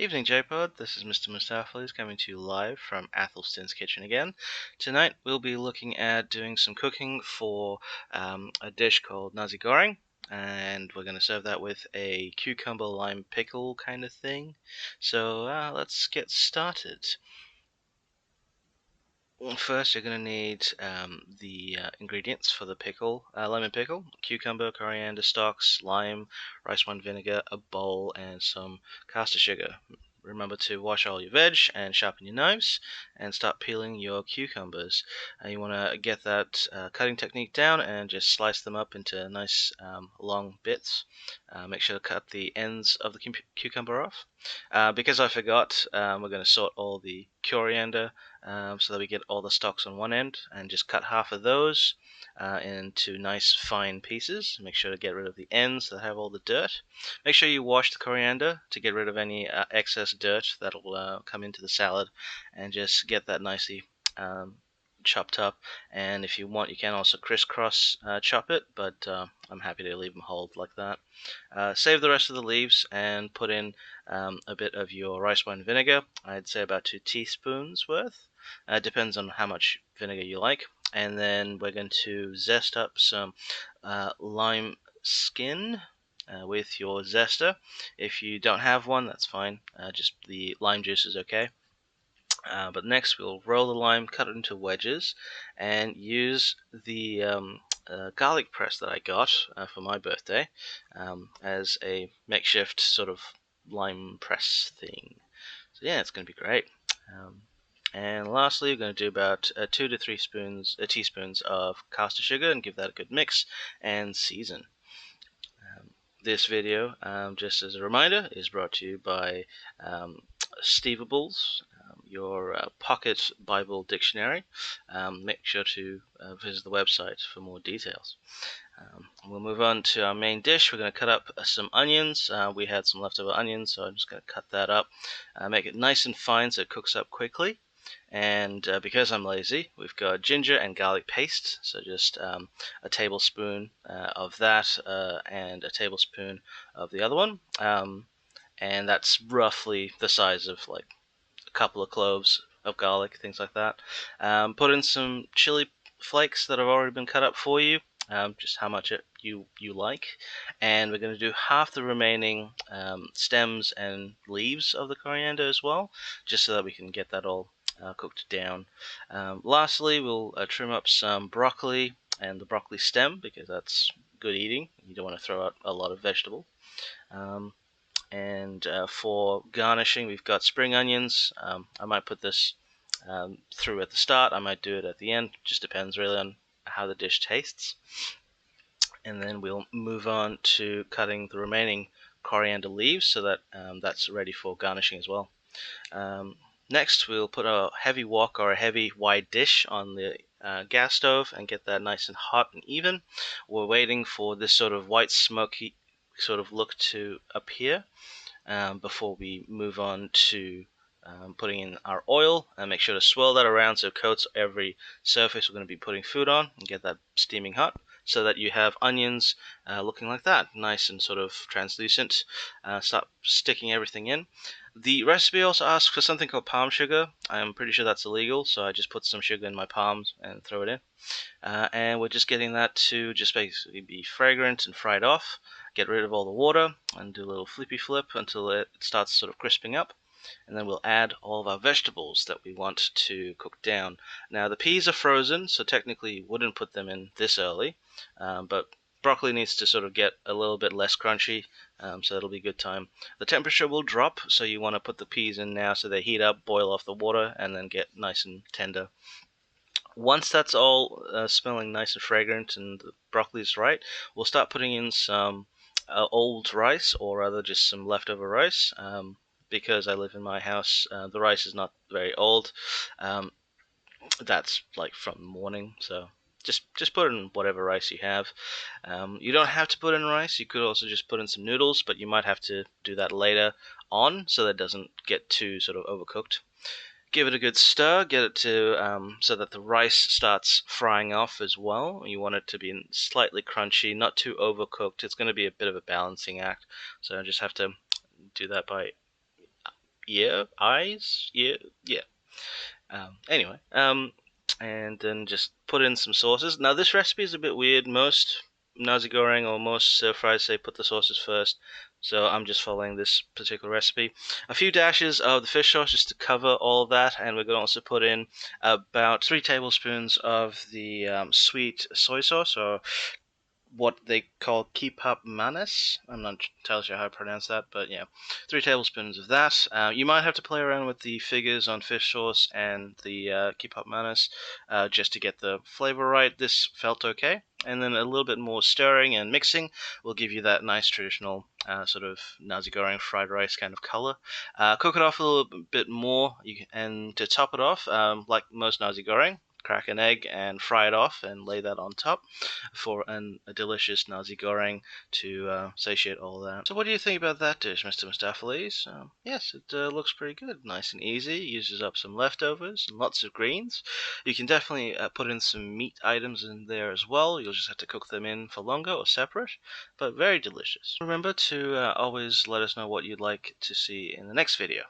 Evening, JPod. This is Mr. Mustaflis coming to you live from Athelston's kitchen again. Tonight we'll be looking at doing some cooking for a dish called Nasi Goreng, and we're going to serve that with a cucumber lime pickle kind of thing. So let's get started. First, you're going to need the ingredients for the pickle, lemon pickle: cucumber, coriander stalks, lime, rice wine vinegar, a bowl, and some caster sugar. Remember to wash all your veg and sharpen your knives and start peeling your cucumbers. You want to get that cutting technique down and just slice them up into nice long bits. Make sure to cut the ends of the cucumber off. Because I forgot, we're going to sort all the coriander so that we get all the stalks on one end, and just cut half of those into nice fine pieces. Make sure to get rid of the ends that have all the dirt. Make sure you wash the coriander to get rid of any excess dirt that'll come into the salad, and just get that nicely chopped up. And if you want, you can also crisscross chop it, but I'm happy to leave them whole like that. Save the rest of the leaves and put in a bit of your rice wine vinegar. I'd say about 2 teaspoons worth. Depends on how much vinegar you like. And then we're going to zest up some lime skin with your zester. If you don't have one, that's fine. Just the lime juice is okay. But next we'll roll the lime, cut it into wedges, and use the garlic press that I got for my birthday as a makeshift sort of lime press thing. So yeah, it's going to be great. And lastly, we're going to do about 2 to 3 teaspoons of caster sugar and give that a good mix and season. This video, just as a reminder, is brought to you by Stevables, your pocket Bible dictionary. Make sure to visit the website for more details. We'll move on to our main dish. We're going to cut up some onions. We had some leftover onions, so I'm just going to cut that up. Make it nice and fine so it cooks up quickly. And because I'm lazy, we've got ginger and garlic paste. So just a tablespoon of that and a tablespoon of the other one. And that's roughly the size of like a couple of cloves of garlic, things like that. Put in some chili flakes that have already been cut up for you. Just how much you like, and we're going to do half the remaining stems and leaves of the coriander as well, just so that we can get that all cooked down. Lastly, we'll trim up some broccoli and the broccoli stem, because that's good eating. You don't want to throw out a lot of vegetable. And for garnishing, we've got spring onions. I might put this through at the start. I might do it at the end. Just depends really on how the dish tastes. And then we'll move on to cutting the remaining coriander leaves so that that's ready for garnishing as well. Next, we'll put a heavy wok or a heavy wide dish on the gas stove and get that nice and hot and even. We're waiting for this sort of white smoky sort of look to appear before we move on to putting in our oil, and make sure to swirl that around so it coats every surface we're going to be putting food on, and get that steaming hot so that you have onions looking like that, nice and sort of translucent. Start sticking everything in. The recipe also asks for something called palm sugar. I'm pretty sure that's illegal, so I just put some sugar in my palms and throw it in. And we're just getting that to just basically be fragrant and fried off. Get rid of all the water and do a little flippy flip until it starts sort of crisping up. And then we'll add all of our vegetables that we want to cook down. Now the peas are frozen, so technically you wouldn't put them in this early, but broccoli needs to sort of get a little bit less crunchy, so it'll be a good time. The temperature will drop, so you want to put the peas in now so they heat up, boil off the water, and then get nice and tender. Once that's all smelling nice and fragrant and the broccoli's right, we'll start putting in some old rice, or rather just some leftover rice. Because I live in my house, the rice is not very old. That's like from the morning, so just put in whatever rice you have. You don't have to put in rice. You could also just put in some noodles, but you might have to do that later on so that it doesn't get too sort of overcooked. Give it a good stir, get it to so that the rice starts frying off as well. You want it to be slightly crunchy, not too overcooked. It's going to be a bit of a balancing act, so I just have to do that by ear, eyes, ear, yeah. Anyway, and then just put in some sauces. Now this recipe is a bit weird. Most Nasi Goreng or most stir fries say put the sauces first, so I'm just following this particular recipe. A few dashes of the fish sauce just to cover all of that, and we're going to also put in about 3 tablespoons of the sweet soy sauce, or what they call kipap manis. I'm not entirely sure how to pronounce that, but yeah, 3 tablespoons of that. You might have to play around with the figures on fish sauce and the kipap manis just to get the flavor right. This felt okay. And then a little bit more stirring and mixing will give you that nice traditional sort of Nasi Goreng fried rice kind of color. Cook it off a little bit more, and to top it off, like most Nasi Goreng, crack an egg and fry it off and lay that on top for a delicious Nasi Goreng to satiate all that. So what do you think about that dish, Mr. Mustaphalis? Yes, it looks pretty good. Nice and easy. Uses up some leftovers and lots of greens. You can definitely put in some meat items in there as well. You'll just have to cook them in for longer or separate, but very delicious. Remember to always let us know what you'd like to see in the next video.